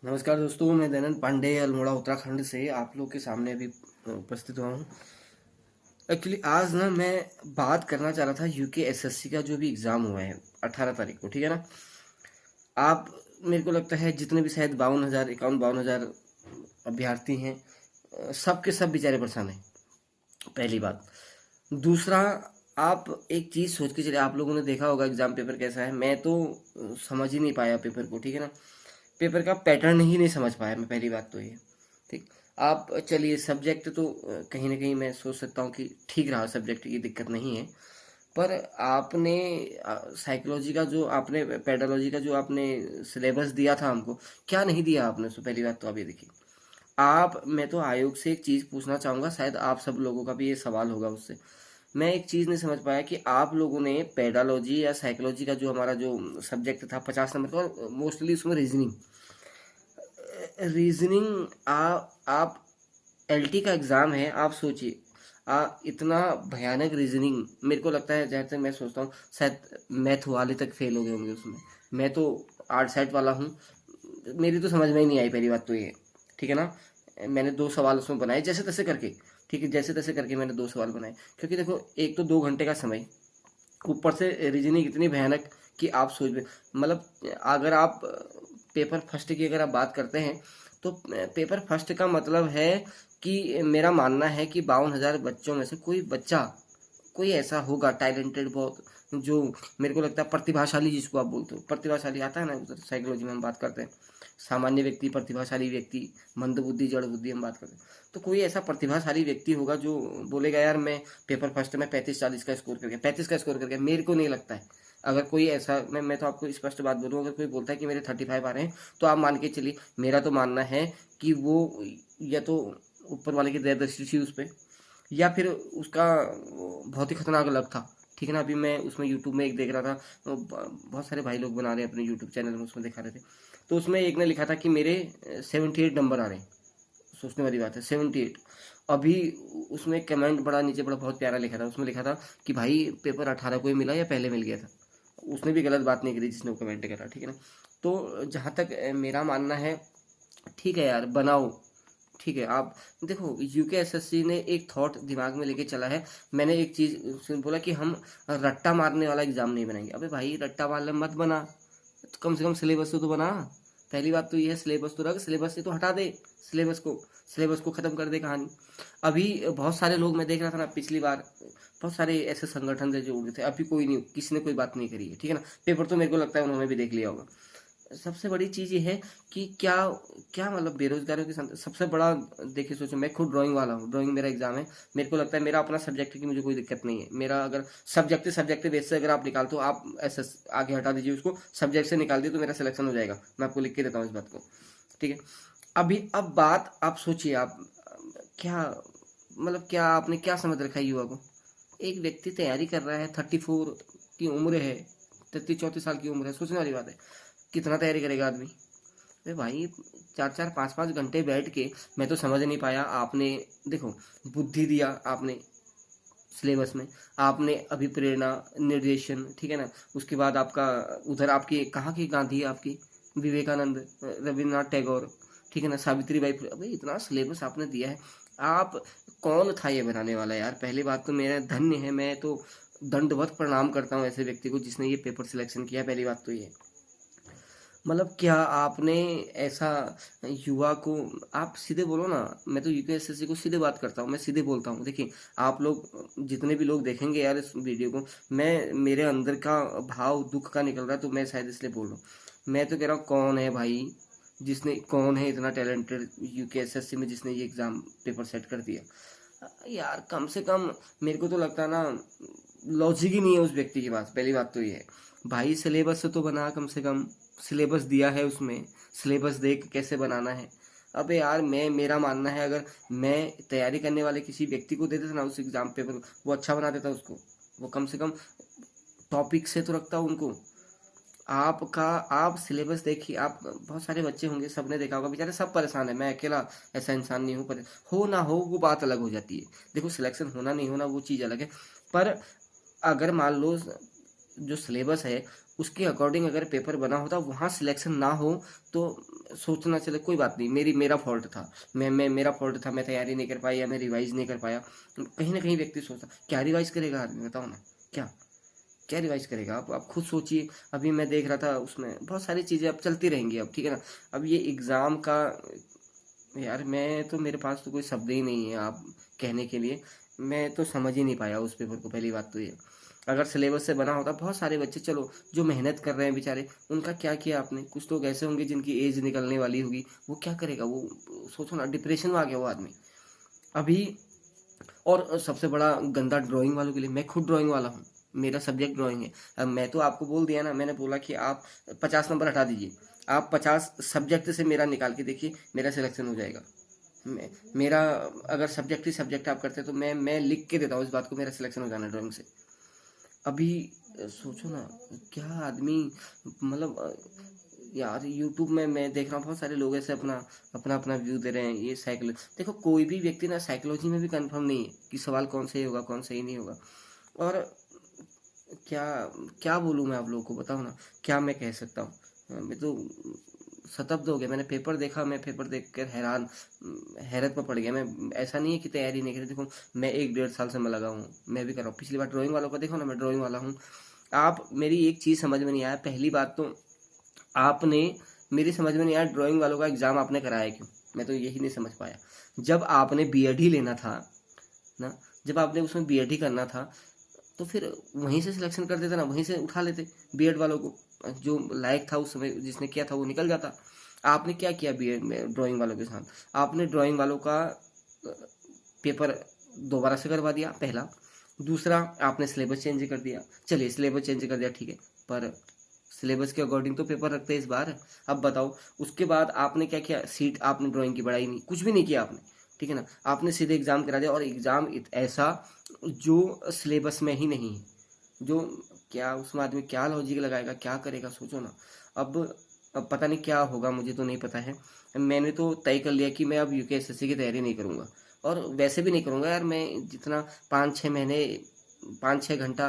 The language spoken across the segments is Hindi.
नमस्कार दोस्तों, मैं दयानंद पांडे अल्मोड़ा उत्तराखंड से आप लोग के सामने अभी उपस्थित हुआ हूँ। एक्चुअली आज ना मैं बात करना चाह रहा था यूके एसएससी का जो भी एग्ज़ाम हुआ है 18 तारीख को, ठीक है ना। आप मेरे को लगता है जितने भी शायद 52,000 अभ्यर्थी हैं, सब के सब बेचारे परेशान हैं। पहली बात। दूसरा, आप एक चीज़ सोच के चलिए, आप लोगों ने देखा होगा एग्ज़ाम पेपर कैसा है। मैं तो समझ ही नहीं पाया पेपर को, ठीक है ना। पेपर का पैटर्न ही नहीं समझ पाया मैं, पहली बात तो ये। ठीक। आप चलिए सब्जेक्ट तो कहीं ना कहीं मैं सोच सकता हूँ कि ठीक रहा, सब्जेक्ट की दिक्कत नहीं है। पर आपने साइकोलॉजी का जो आपने पेडोलॉजी का जो आपने सिलेबस दिया था हमको, क्या नहीं दिया आपने। सो पहली बात तो आप ये देखिए। मैं तो आयोग से एक चीज़ पूछना चाहूँगा, शायद आप सब लोगों का भी ये सवाल होगा उससे। मैं एक चीज़ नहीं समझ पाया कि आप लोगों ने पेडालॉजी या साइकोलॉजी का जो हमारा जो सब्जेक्ट था 50 नंबर का, और मोस्टली उसमें रीजनिंग आप एलटी का एग्ज़ाम है, आप सोचिए। इतना भयानक रीजनिंग, मेरे को लगता है जहाँ तक मैं सोचता हूँ शायद मैथ वाले तक फेल हो गए होंगे उसमें। मैं तो आर्ट साइड वाला हूँ, मेरी तो समझ में ही नहीं आई, पहली बात तो ये। ठीक है ना। मैंने 2 सवाल उसमें बनाए जैसे तैसे करके। ठीक है, जैसे तैसे करके मैंने 2 सवाल बनाए, क्योंकि देखो एक तो 2 घंटे का समय, ऊपर से रीजनिंग इतनी भयानक कि आप सोच में, मतलब अगर आप पेपर फर्स्ट की अगर आप बात करते हैं तो पेपर फर्स्ट का मतलब है कि मेरा मानना है कि 52,000 बच्चों में से कोई बच्चा, कोई ऐसा होगा टैलेंटेड बहुत, जो मेरे को लगता है प्रतिभाशाली, जिसको आप बोलते हो प्रतिभाशाली आता है ना, उधर साइकोलॉजी में हम बात करते हैं सामान्य व्यक्ति, प्रतिभाशाली व्यक्ति, मंदबुद्धि, जड़ बुद्धि हम बात करते हैं। तो कोई ऐसा प्रतिभाशाली व्यक्ति होगा जो बोलेगा यार मैं पेपर फर्स्ट में 35-40 का स्कोर करके, 35 का स्कोर करके। मेरे को नहीं लगता है। अगर कोई ऐसा, मैं तो आपको स्पष्ट बात बोलूँ, अगर कोई बोलता है कि मेरे 35 आ रहे हैं, तो आप मान के चलिए, मेरा तो मानना है कि वो या तो ऊपर वाले की दया दृष्टि थी उस पर, या फिर उसका बहुत ही खतरनाक लग था। ठीक है ना। अभी मैं उसमें यूट्यूब में एक देख रहा था, तो बहुत सारे भाई लोग बना रहे हैं अपने यूट्यूब चैनल में, उसमें दिखा रहे थे। तो उसमें एक ने लिखा था कि मेरे 78 नंबर आ रहे हैं। सोचने वाली बात है, 78। अभी उसमें कमेंट बड़ा नीचे बड़ा बहुत प्यारा लिखा था, उसमें लिखा था कि भाई पेपर 18 को ही मिला या पहले मिल गया था। उसने भी गलत बात नहीं करी जिसने वो कमेंट करा, ठीक है ना। तो जहाँ तक मेरा मानना है, ठीक है यार बनाओ। ठीक है, आप देखो यूके एसएससी ने एक थॉट दिमाग में लेके चला है। मैंने एक चीज़ उसने बोला कि हम रट्टा मारने वाला एग्जाम नहीं बनाएंगे। अबे भाई रट्टा वाला मत बना, तो कम से कम सिलेबस तो बना। पहली बात तो ये है, सिलेबस तो रख, सिलेबस से तो हटा दे। सिलेबस को ख़त्म कर दे कहानी। अभी बहुत सारे लोग, मैं देख रहा था ना पिछली बार, बहुत सारे ऐसे संगठन थे जो उड़े थे, अभी कोई नहीं, किसी ने कोई बात नहीं करी है, ठीक है ना। पेपर तो मेरे को लगता है उन्होंने भी देख लिया होगा। सबसे बड़ी चीज़ ये है कि क्या क्या मतलब बेरोजगारों की सबसे बड़ा, देखिए सोचो, मैं खुद ड्राइंग वाला हूँ, ड्राइंग मेरा एग्जाम है। मेरे को लगता है मेरा अपना सब्जेक्ट है कि मुझे कोई दिक्कत नहीं है। मेरा अगर सब्जेक्ट बेस से अगर आप निकालते हो, आप ऐसा आगे हटा दीजिए उसको, सब्जेक्ट से निकाल दिए तो मेरा सिलेक्शन हो जाएगा। मैं आपको लिख के देता हूँ इस बात को, ठीक है। अभी अब बात आप सोचिए, आप क्या, मतलब क्या आपने क्या समझ रखा है युवा को। एक व्यक्ति तैयारी कर रहा है, 34 की उम्र है, 33-34 साल की उम्र है, सोचने वाली बात है। कितना तैयारी करेगा आदमी। अरे भाई 4-4 5-5 घंटे बैठ के, मैं तो समझ नहीं पाया। आपने देखो बुद्धि दिया आपने सिलेबस में, आपने अभिप्रेरणा, निर्देशन, ठीक है ना। उसके बाद आपका उधर आपकी कहाँ की गांधी है आपकी, विवेकानंद, रविन्द्रनाथ टैगोर, ठीक है ना, सावित्री बाई फुले। अबे इतना सिलेबस आपने दिया है। आप कौन था ये बनाने वाला यार। पहली बात तो मेरा धन्य है, मैं तो दंडवत प्रणाम करता हूँ ऐसे व्यक्ति को जिसने ये पेपर सिलेक्शन किया। पहली बात तो ये, मतलब क्या आपने ऐसा युवा को, आप सीधे बोलो ना। मैं तो यूपीएससी को सीधे बात करता हूँ, मैं सीधे बोलता हूँ। देखिए आप लोग जितने भी लोग देखेंगे यार इस वीडियो को, मैं मेरे अंदर का भाव दुख का निकल रहा है, तो मैं शायद इसलिए बोल रहा हूँ। मैं तो कह रहा हूँ, कौन है भाई जिसने, कौन है इतना टैलेंटेड यूकेएसएससी में जिसने ये एग्ज़ाम पेपर सेट कर दिया यार। कम से कम मेरे को तो लगता है ना, लॉजिक ही नहीं है उस व्यक्ति के पास। पहली बात तो ये है भाई, सिलेबस से तो बना, कम से कम सिलेबस दिया है उसमें, सिलेबस देख कैसे बनाना है। अबे यार मैं, मेरा मानना है, अगर मैं तैयारी करने वाले किसी व्यक्ति को दे देता ना उस एग्जाम पेपर, वो अच्छा बना देता उसको। वो कम से कम टॉपिक से तो रखता उनको। आपका, आप सिलेबस देखिए। आप बहुत सारे बच्चे होंगे, सबने देखा होगा, बेचारे सब परेशान है। मैं अकेला ऐसा इंसान नहीं हूँ, पर हो ना हो वो बात अलग हो जाती है। देखो सिलेक्शन होना नहीं होना वो चीज़ अलग है, पर अगर मान लो जो सिलेबस है उसके अकॉर्डिंग अगर पेपर बना होता, वहाँ सिलेक्शन ना हो तो सोचना चले कोई बात नहीं, मेरा फॉल्ट था, मेरा फॉल्ट था, मैं तैयारी नहीं कर पाया या मैं रिवाइज नहीं कर पाया। कहीं ना कहीं व्यक्ति सोचता क्या रिवाइज करेगा आदमी, बताओ ना, क्या क्या रिवाइज करेगा? आप खुद सोचिए। अभी मैं देख रहा था उसमें बहुत सारी चीज़ें अब चलती रहेंगी, अब ठीक है ना। अब ये एग्ज़ाम का, यार मैं तो, मेरे पास तो कोई शब्द ही नहीं है आप कहने के लिए। मैं तो समझ ही नहीं पाया उस पेपर को, पहली बात तो ये। अगर सिलेबस से बना होता, बहुत सारे बच्चे चलो जो मेहनत कर रहे हैं बेचारे, उनका क्या किया आपने? कुछ लोग ऐसे होंगे जिनकी एज निकलने वाली होगी, वो क्या करेगा? वो सोचो ना, डिप्रेशन में आ गया वो आदमी अभी। और सबसे बड़ा गंदा ड्राइंग वालों के लिए, मैं खुद ड्राइंग वाला हूँ, मेरा सब्जेक्ट ड्राइंग है। अब मैं तो आपको बोल दिया ना, मैंने बोला कि आप 50 नंबर हटा दीजिए, आप 50 सब्जेक्ट से मेरा निकाल के देखिए, मेरा सिलेक्शन हो जाएगा। मेरा अगर सब्जेक्ट ही सब्जेक्ट आप करते तो मैं लिख के देता हूँ इस बात को, मेरा सिलेक्शन हो जाना ड्राइंग से। अभी सोचो ना, क्या आदमी, मतलब यार यूट्यूब में मैं देख रहा हूँ बहुत सारे लोग ऐसे अपना अपना अपना व्यू दे रहे हैं। ये साइकोलॉजी देखो, कोई भी व्यक्ति ना साइकोलॉजी में भी कंफर्म नहीं है कि सवाल कौन सही होगा कौन सही नहीं होगा। और क्या क्या बोलूँ मैं आप लोगों को, बताओ ना, क्या मैं कह सकता हूँ? मैं तो शतब्द हो गया। मैंने पेपर देखा, मैं पेपर देख कर हैरत में पड़ गया मैं। ऐसा नहीं है कि तैयारी नहीं करी, देखो मैं 1 डेढ़ साल से मैं लगा हूँ, मैं भी कर रहा हूँ। पिछली बार ड्राइंग वालों को देखो ना, मैं ड्राइंग वाला हूँ। आप, मेरी एक चीज़ समझ में नहीं आया, पहली बात तो आपने, मेरी समझ में नहीं आया ड्राइंग वालों का एग्ज़ाम आपने कराया क्यों? मैं तो यही नहीं समझ पाया। जब आपने बीएड ही लेना था ना, जब आपने उसमें बीएड ही करना था, तो फिर वहीं से सिलेक्शन कर देते ना, वहीं से उठा लेते बीएड वालों को। जो लायक था उस समय, जिसने किया था वो निकल जाता। आपने क्या किया बीएड में ड्राइंग वालों के साथ? आपने ड्राइंग वालों का पेपर दोबारा से करवा दिया, पहला। दूसरा, आपने सिलेबस चेंज कर दिया। चलिए सिलेबस चेंज कर दिया ठीक है, पर सिलेबस के अकॉर्डिंग तो पेपर रखते हैं इस बार। अब बताओ, उसके बाद आपने क्या किया? सीट आपने ड्राइंग की बढ़ाई नहीं, कुछ भी नहीं किया आपने, ठीक है ना। आपने सीधे एग्ज़ाम करा दिया, और एग्ज़ाम ऐसा जो सिलेबस में ही नहीं है। जो, क्या उसमें आदमी क्या लॉजिक लगाएगा, क्या करेगा, सोचो ना। अब अब पता नहीं क्या होगा, मुझे तो नहीं पता है। मैंने तो तय कर लिया कि मैं अब यूकेएसएससी की तैयारी नहीं करूँगा, और वैसे भी नहीं करूँगा यार। मैं जितना 5-6 महीने, 5-6 घंटा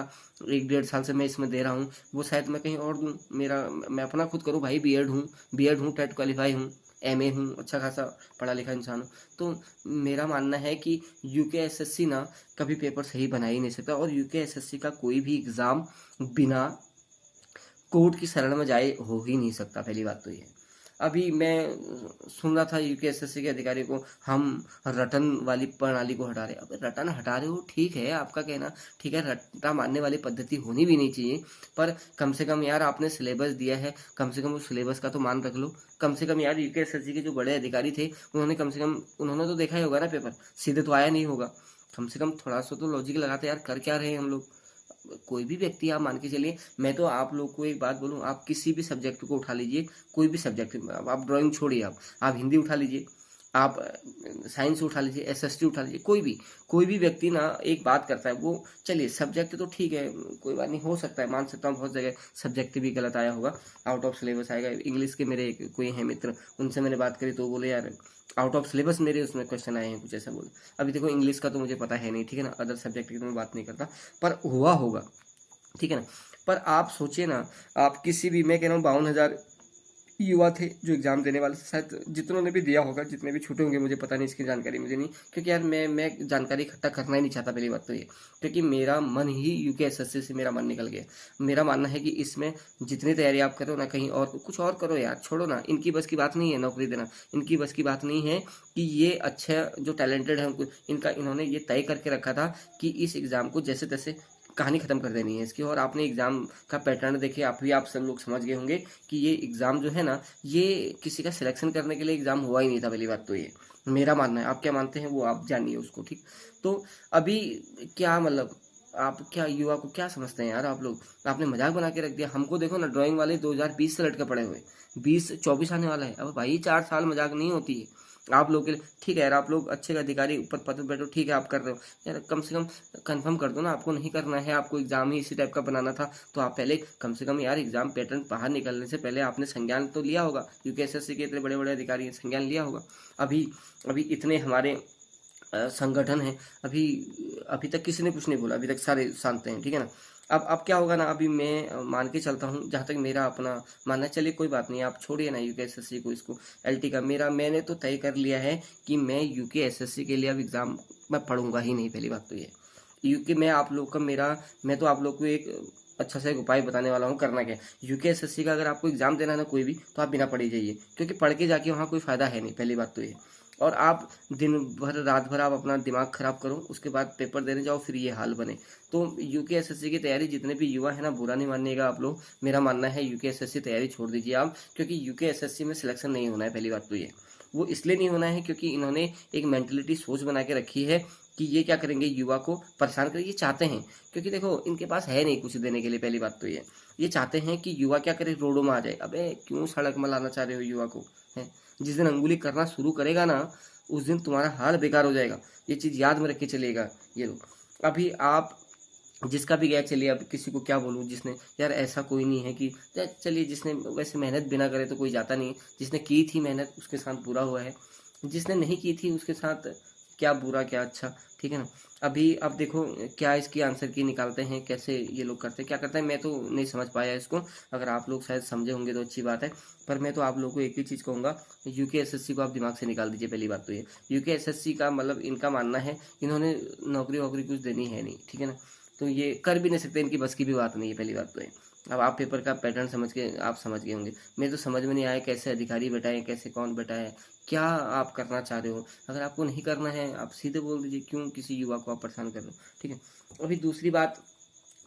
1 डेढ़ साल से मैं इसमें दे रहा हूँ, वो शायद मैं कहीं और दूँ। मेरा, मैं अपना खुद करूँ भाई, बीएड हूँ, टेट क्वालिफाई हूँ, एमए हूँ, अच्छा खासा पढ़ा लिखा इंसान हूँ। तो मेरा मानना है कि यूकेएसएससी ना कभी पेपर सही बना ही नहीं सकता, और यूकेएसएससी का कोई भी एग्ज़ाम बिना कोर्ट की शरण में जाए हो ही नहीं सकता, पहली बात तो ये है। अभी मैं सुन रहा था यूकेएसएससी के अधिकारी को, हम रटन वाली प्रणाली को हटा रहे हैं। अब रटन हटा रहे हो ठीक है, आपका कहना ठीक है, रट्टा मारने वाली पद्धति होनी भी नहीं चाहिए, पर कम से कम यार आपने सिलेबस दिया है, कम से कम उस सिलेबस का तो मान रख लो। कम से कम यार यूकेएसएससी के जो बड़े अधिकारी थे, उन्होंने कम से कम, उन्होंने तो देखा ही होगा ना पेपर, सीधे तो आया नहीं होगा। कम से कम थोड़ा सा तो लॉजिक लगाते यार, कर क्या रहे हैं हम लोग। कोई भी व्यक्ति आप मान के चलिए, मैं तो आप लोग को एक बात बोलूँ, आप किसी भी सब्जेक्ट को उठा लीजिए, कोई भी सब्जेक्ट, आप ड्राइंग छोड़िए, आप हिंदी उठा लीजिए, आप साइंस उठा लीजिए, एसएसटी उठा लीजिए, कोई भी व्यक्ति ना एक बात करता है वो, चलिए सब्जेक्ट तो ठीक है, कोई बात नहीं, हो सकता है, मान सकता हूँ बहुत जगह सब्जेक्ट भी गलत आया होगा, आउट ऑफ सिलेबस आएगा। इंग्लिश के मेरे कोई हैं मित्र, उनसे मैंने बात करी तो बोले यार आउट ऑफ सिलेबस मेरे उसमें क्वेश्चन आए हैं, कुछ ऐसा बोले। अभी देखो इंग्लिश का तो मुझे पता है नहीं, ठीक है ना, अदर सब्जेक्ट की तो मैं बात नहीं करता, पर हुआ होगा, ठीक है ना। पर आप सोचिए ना, आप किसी भी, मैं कह रहा हूँ 52,000 युवा थे जो एग्जाम देने वाले थे, शायद जितनों ने भी दिया होगा, जितने भी छूटे होंगे मुझे पता नहीं, इसकी जानकारी मुझे नहीं, क्योंकि यार मैं जानकारी इकट्ठा करना ही नहीं चाहता, पहली बात तो ये, क्योंकि मेरा मन ही यूकेएसएससी से मेरा मन निकल गया। मेरा मानना है कि इसमें जितनी तैयारी आप करो ना, कहीं और कुछ और करो यार, छोड़ो ना, इनकी बस की बात नहीं है नौकरी देना, इनकी बस की बात नहीं है कि ये अच्छा जो टैलेंटेड है उनको, इनका, इन्होंने ये तय करके रखा था कि इस एग्ज़ाम को जैसे तैसे कहानी ख़त्म कर देनी है इसकी। और आपने एग्ज़ाम का पैटर्न देखिए, आप सब लोग समझ गए होंगे कि ये एग्ज़ाम जो है ना, ये किसी का सिलेक्शन करने के लिए एग्ज़ाम हुआ ही नहीं था, पहली बात तो ये मेरा मानना है। आप क्या मानते हैं वो आप जानिए उसको, ठीक। तो अभी क्या मतलब, आप क्या युवा को क्या समझते हैं यार आप लोग? आपने मजाक बना के रख दिया हमको। देखो ना, ड्राइंग वाले 2020 से लटके पड़े हुए, 2024 आने वाला है। अब भाई 4 साल मजाक नहीं होती है आप लोग के लिए, ठीक है यार, आप लोग अच्छे अधिकारी ऊपर पद पे बैठो, ठीक है, आप कर रहे हो यार, कम से कम कंफर्म कर दो ना, आपको नहीं करना है, आपको एग्जाम ही इसी टाइप का बनाना था, तो आप पहले कम से कम यार एग्जाम पैटर्न बाहर निकलने से पहले आपने संज्ञान तो लिया होगा। यूकेएसएससी के इतने बड़े बड़े अधिकारी हैं, संज्ञान लिया होगा। अभी अभी इतने हमारे संगठन है, अभी अभी तक किसी ने कुछ नहीं बोला, अभी तक सारे शांत हैं, ठीक है ना। अब क्या होगा ना, अभी मैं मान के चलता हूँ, जहाँ तक मेरा अपना मानना है, चलिए कोई बात नहीं, आप छोड़िए ना यूकेएसएससी को, इसको एलटी का, मैंने तो तय कर लिया है कि मैं यूकेएसएससी के लिए अब एग्ज़ाम मैं पढ़ूंगा ही नहीं। पहली बात तो ये, यूके मैं आप लोग का मेरा मैं तो आप लोग को एक अच्छा सा एक उपाय बताने वाला हूँ, करना क्या है। यूकेएसएससी का अगर आपको एग्ज़ाम देना है ना कोई भी, तो आप बिना पढ़े जाइए, क्योंकि पढ़ के जाके वहाँ कोई फ़ायदा है नहीं, पहली बात तो ये। और आप दिन भर रात भर आप अपना दिमाग ख़राब करो, उसके बाद पेपर देने जाओ, फिर ये हाल बने। तो यूकेएसएससी की तैयारी, जितने भी युवा है ना, बुरा नहीं मानिएगा आप लोग, मेरा मानना है यूकेएसएससी तैयारी छोड़ दीजिए आप, क्योंकि यूकेएसएससी में सिलेक्शन नहीं होना है। पहली बात तो ये, वो इसलिए नहीं होना है क्योंकि इन्होंने एक मेंटलिटी सोच बना के रखी है कि ये क्या करेंगे, युवा को परेशान करेंगे, ये चाहते हैं। क्योंकि देखो इनके पास है नहीं कुछ देने के लिए, पहली बात तो ये चाहते हैं कि युवा क्या करे, रोडों में आ जाए। अबे क्यों सड़क में लाना चाह रहे हो युवा को, है? जिस दिन अंगुली करना शुरू करेगा ना, उस दिन तुम्हारा हाल बेकार हो जाएगा। ये चीज़ याद में रख के चलिएगा ये लोग। अभी आप जिसका भी गया, चलिए अब किसी को क्या बोलूँ, जिसने, यार ऐसा कोई नहीं है कि, चलिए जिसने वैसे मेहनत बिना करे तो कोई जाता नहीं है, जिसने की थी मेहनत उसके साथ बुरा हुआ है, जिसने नहीं की थी उसके साथ क्या बुरा क्या अच्छा, ठीक है ना। अभी अब देखो क्या इसकी आंसर की निकालते हैं, कैसे ये लोग करते हैं, क्या करते हैं, मैं तो नहीं समझ पाया इसको। अगर आप लोग शायद समझे होंगे तो अच्छी बात है, पर मैं तो आप लोगों को एक ही चीज़ कहूँगा, यूकेएसएससी को आप दिमाग से निकाल दीजिए। पहली बात तो ये, यूकेएसएससी का मतलब इनका मानना है, इन्होंने नौकरी वोकरी कुछ देनी है नहीं, ठीक है ना। तो ये कर भी नहीं सकते, इनकी बस की भी बात नहीं है, पहली बात तो है। अब आप पेपर का पैटर्न समझ के आप समझ गए होंगे, मेरे तो समझ में नहीं आया कैसे अधिकारी बैठाए, कैसे कौन बैठाए, क्या आप करना चाह रहे हो। अगर आपको नहीं करना है आप सीधे बोल दीजिए, क्यों किसी युवा को आप परेशान कर रहे हो, ठीक है। अभी दूसरी बात,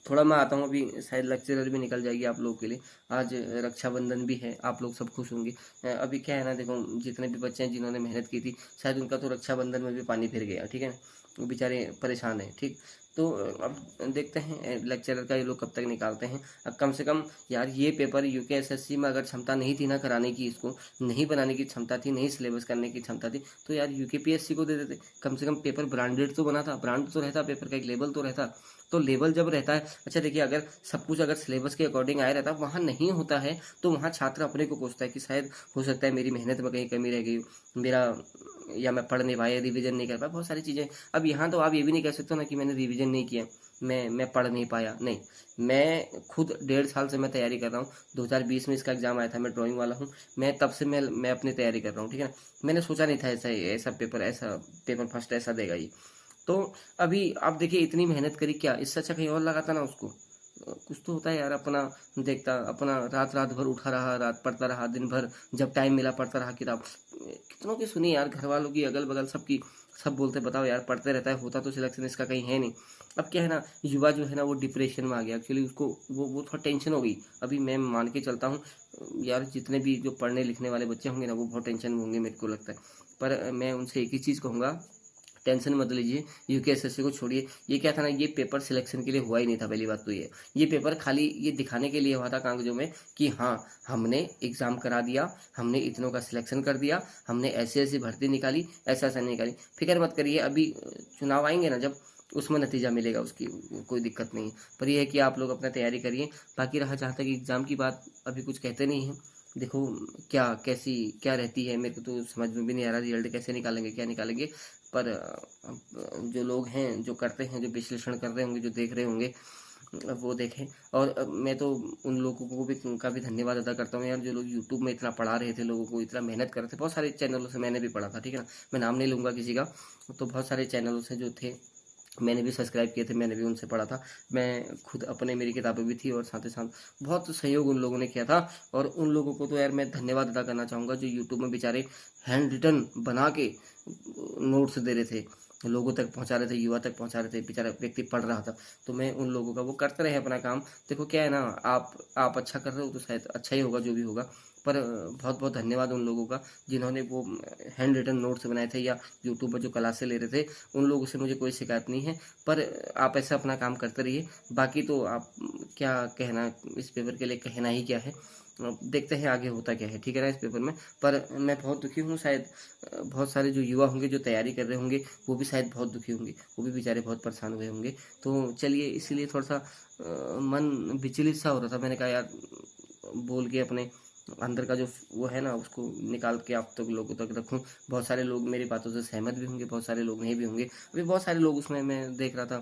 थोड़ा मैं आता हूँ, अभी शायद लेक्चरर भी निकल जाएगी आप लोगों के लिए। आज रक्षाबंधन भी है, आप लोग सब खुश होंगे। अभी क्या है ना, देखो जितने भी बच्चे हैं जिन्होंने मेहनत की थी, शायद उनका तो रक्षाबंधन में भी पानी फिर गया, ठीक है ना। वो बेचारे परेशान हैं, ठीक। तो अब देखते हैं लेक्चरर का ये लोग कब तक निकालते हैं। अब कम से कम यार ये पेपर यूकेएसएससी में अगर क्षमता नहीं थी ना कराने की, इसको नहीं बनाने की क्षमता थी, नहीं सिलेबस करने की क्षमता थी, तो यार यूकेपीएससी को दे देते। कम से कम पेपर ब्रांडेड तो बना था, ब्रांड तो रहता, पेपर का एक लेवल तो रहता। तो लेवल जब रहता है, अच्छा देखिए, अगर सब कुछ अगर सिलेबस के अकॉर्डिंग आया रहता, वहाँ नहीं होता है, तो वहाँ छात्र अपने को कोसता है कि शायद हो सकता है मेरी मेहनत में कहीं कमी रह गई, मेरा, या मैं पढ़ नहीं पाया, रिवीजन नहीं कर पाया, बहुत सारी चीज़ें। अब यहाँ तो आप ये भी नहीं कह सकते ना कि मैंने रिवीजन नहीं किया, मैं पढ़ नहीं पाया, नहीं। मैं खुद 1.5 साल से मैं तैयारी कर रहा हूँ। 2020 में इसका एग्जाम आया था, मैं ड्राइंग वाला हूँ, मैं तब से मैं अपनी तैयारी कर रहा हूँ, ठीक है ना। मैंने सोचा नहीं था ऐसा ऐसा पेपर फर्स्ट ऐसा देगा ये। तो अभी आप देखिए, इतनी मेहनत करी, क्या इससे अच्छा कहीं और लगाता ना उसको। कुछ तो होता है यार, अपना देखता, अपना रात रात भर उठा रहा, रात पढ़ता रहा, दिन भर जब टाइम मिला पढ़ता रहा किताब। कितनों की सुनी यार, घर वालों की, अगल बगल सबकी, सब बोलते बताओ यार पढ़ते रहता है, होता तो सिलेक्शन इसका कहीं है नहीं। अब क्या है ना, युवा जो है ना वो डिप्रेशन में आ गया एक्चुअली, उसको वो थोड़ा टेंशन हो गई। अभी मैं मान के चलता हूँ यार, जितने भी जो पढ़ने लिखने वाले बच्चे होंगे ना, वो बहुत टेंशन में होंगे, मेरे को लगता है। पर मैं उनसे एक ही चीज़ कहूँगा, टेंशन मत लीजिए, यूकेएसएससी को छोड़िए। ये क्या था ना, ये पेपर सिलेक्शन के लिए हुआ ही नहीं था, पहली बात तो ये पेपर खाली ये दिखाने के लिए हुआ था कागजों में कि हाँ हमने एग्ज़ाम करा दिया, हमने इतनों का सिलेक्शन कर दिया, हमने ऐसे ऐसी भर्ती निकाली, ऐसा ऐसा निकाली। फिक्र मत करिए, अभी चुनाव आएंगे ना जब, उसमें नतीजा मिलेगा, उसकी कोई दिक्कत नहीं है। पर यह है कि आप लोग अपना तैयारी करिए। बाकी रहा जहाँ तक एग्ज़ाम की बात, अभी कुछ कहते नहीं हैं, देखो क्या कैसी क्या रहती है, मेरे को तो समझ में भी नहीं आ रहा रिजल्ट कैसे निकालेंगे, क्या निकालेंगे। पर जो लोग हैं, जो करते हैं, जो विश्लेषण कर रहे होंगे, जो देख रहे होंगे, वो देखें। और मैं तो उन लोगों को भी, उनका भी धन्यवाद अदा करता हूँ यार, जो लोग यूट्यूब में इतना पढ़ा रहे थे लोगों को, इतना मेहनत कर रहे थे। बहुत सारे चैनलों से मैंने भी पढ़ा था, ठीक है ना, मैं नाम नहीं लूँगा किसी का। तो बहुत सारे चैनलों से जो थे, मैंने भी सब्सक्राइब किए थे, मैंने भी उनसे पढ़ा था। मैं खुद अपने, मेरी किताबें भी थी, और साथ ही साथ बहुत सहयोग उन लोगों ने किया था। और उन लोगों को तो यार मैं धन्यवाद अदा करना चाहूँगा, जो यूट्यूब में बेचारे हैंड रिटन बना के नोट्स दे रहे थे, लोगों तक पहुंचा रहे थे, युवा तक पहुंचा रहे थे, बेचारा व्यक्ति पढ़ रहा था। तो मैं उन लोगों का, वो करते रहे अपना काम। देखो क्या है ना, आप अच्छा कर रहे हो तो शायद अच्छा ही होगा जो भी होगा। पर बहुत बहुत धन्यवाद उन लोगों का, जिन्होंने वो हैंड रिटन नोट्स बनाए थे, या यूट्यूब पर जो क्लासें ले रहे थे, उन लोगों से मुझे कोई शिकायत नहीं है। पर आप ऐसा अपना काम करते रहिए। बाकी तो आप क्या कहना, इस पेपर के लिए कहना ही क्या है। अब देखते हैं आगे होता क्या है, ठीक है ना, इस पेपर में। पर मैं बहुत दुखी हूँ, शायद बहुत सारे जो युवा होंगे, जो तैयारी कर रहे होंगे, वो भी शायद बहुत दुखी होंगे, वो भी बेचारे बहुत परेशान हुए होंगे। तो चलिए, इसीलिए थोड़ा सा मन विचलित सा हो रहा था। मैंने कहा यार, बोल के अपने अंदर का जो वो है ना, उसको निकाल के आप तक लोगों तक रखूं। बहुत सारे लोग मेरी बातों से सहमत भी होंगे, बहुत सारे लोग नहीं भी होंगे। अभी बहुत सारे लोग उसमें मैं देख रहा था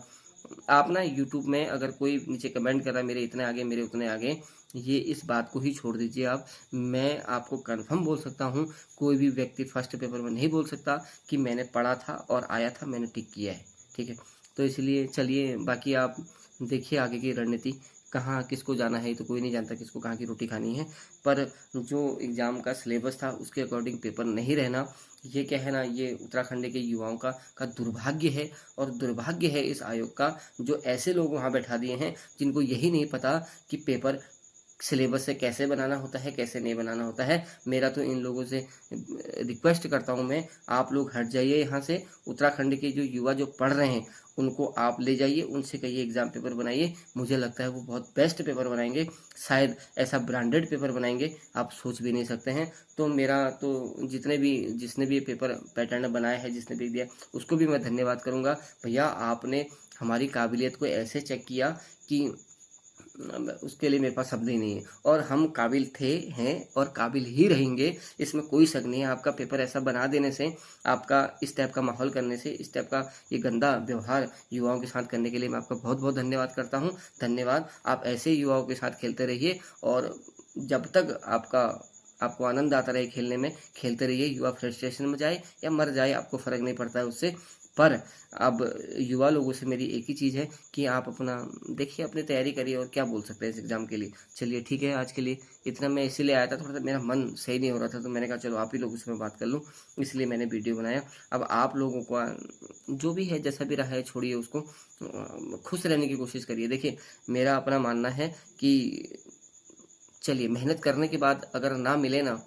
आप ना यूट्यूब में अगर कोई नीचे कमेंट कर रहा है मेरे इतने आगे, मेरे उतने आगे, ये इस बात को ही छोड़ दीजिए आप। मैं आपको कन्फर्म बोल सकता हूँ, कोई भी व्यक्ति फर्स्ट पेपर में नहीं बोल सकता कि मैंने पढ़ा था और आया था, मैंने टिक किया है, ठीक है? तो इसलिए चलिए, बाकी आप देखिए आगे की रणनीति, कहाँ किसको जाना है, ये तो कोई नहीं जानता किसको कहाँ की रोटी खानी है। पर जो एग्ज़ाम का सिलेबस था उसके अकॉर्डिंग पेपर नहीं रहना, ये क्या है ना, ये उत्तराखंड के युवाओं का दुर्भाग्य है। और दुर्भाग्य है इस आयोग का, जो ऐसे लोग वहाँ बैठा दिए हैं जिनको यही नहीं पता कि पेपर सिलेबस से कैसे बनाना होता है, कैसे नहीं बनाना होता है। मेरा तो इन लोगों से रिक्वेस्ट करता हूँ मैं, आप लोग हट जाइए यहाँ से। उत्तराखंड के जो युवा जो पढ़ रहे हैं उनको आप ले जाइए, उनसे कहिए एग्ज़ाम पेपर बनाइए। मुझे लगता है वो बहुत बेस्ट पेपर बनाएंगे, शायद ऐसा ब्रांडेड पेपर बनाएंगे आप सोच भी नहीं सकते हैं। तो मेरा तो जिसने भी ये पेपर पैटर्न बनाया है, जिसने भी दिया, उसको भी मैं धन्यवाद करूँगा। भैया आपने हमारी काबिलियत को ऐसे चेक किया कि उसके लिए मेरे पास शब्द ही नहीं है। और हम काबिल थे, हैं और काबिल ही रहेंगे, इसमें कोई शक नहीं है। आपका पेपर ऐसा बना देने से, आपका इस टाइप का माहौल करने से, इस टाइप का ये गंदा व्यवहार युवाओं के साथ करने के लिए मैं आपका बहुत बहुत धन्यवाद करता हूँ। धन्यवाद। आप ऐसे युवाओं के साथ खेलते रहिए, और जब तक आपको आनंद आता रहे खेलने में, खेलते रहिए। युवा फ्रस्ट्रेशन में जाए या मर जाए, आपको फ़र्क नहीं पड़ता है उससे। पर अब युवा लोगों से मेरी एक ही चीज़ है कि आप अपना देखिए, अपनी तैयारी करिए, और क्या बोल सकते हैं इस एग्ज़ाम के लिए। चलिए ठीक है, आज के लिए इतना। मैं इसीलिए आया था, थोड़ा सा मेरा मन सही नहीं हो रहा था, तो मैंने कहा चलो आप ही लोगों से मैं बात कर लूँ, इसलिए मैंने वीडियो बनाया। अब आप लोगों को जो भी है, जैसा भी रहा है, छोड़िए उसको, खुश रहने की कोशिश करिए। देखिए, मेरा अपना मानना है कि चलिए, मेहनत करने के बाद अगर ना मिले ना,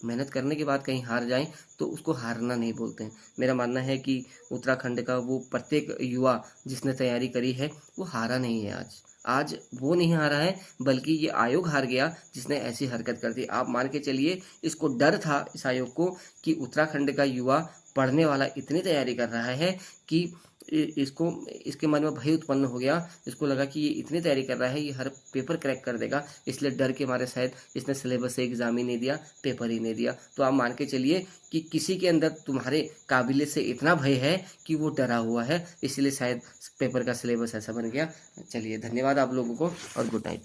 मेहनत करने के बाद कहीं हार जाएँ, तो उसको हारना नहीं बोलते हैं। मेरा मानना है कि उत्तराखंड का वो प्रत्येक युवा जिसने तैयारी करी है, वो हारा नहीं है आज। आज वो नहीं हारा है, बल्कि ये आयोग हार गया जिसने ऐसी हरकत कर दी। आप मान के चलिए, इसको डर था इस आयोग को कि उत्तराखंड का युवा पढ़ने वाला इतनी तैयारी कर रहा है कि इसको इसके मन में भय उत्पन्न हो गया। इसको लगा कि ये इतनी तैयारी कर रहा है, ये हर पेपर क्रैक कर देगा, इसलिए डर के मारे शायद इसने सिलेबस से एग्ज़ाम ही नहीं दिया, पेपर ही नहीं दिया। तो आप मान के चलिए कि किसी के अंदर तुम्हारे काबिलियत से इतना भय है कि वो डरा हुआ है, इसलिए शायद पेपर का सिलेबस ऐसा बन गया। चलिए, धन्यवाद आप लोगों को, और गुड नाइट।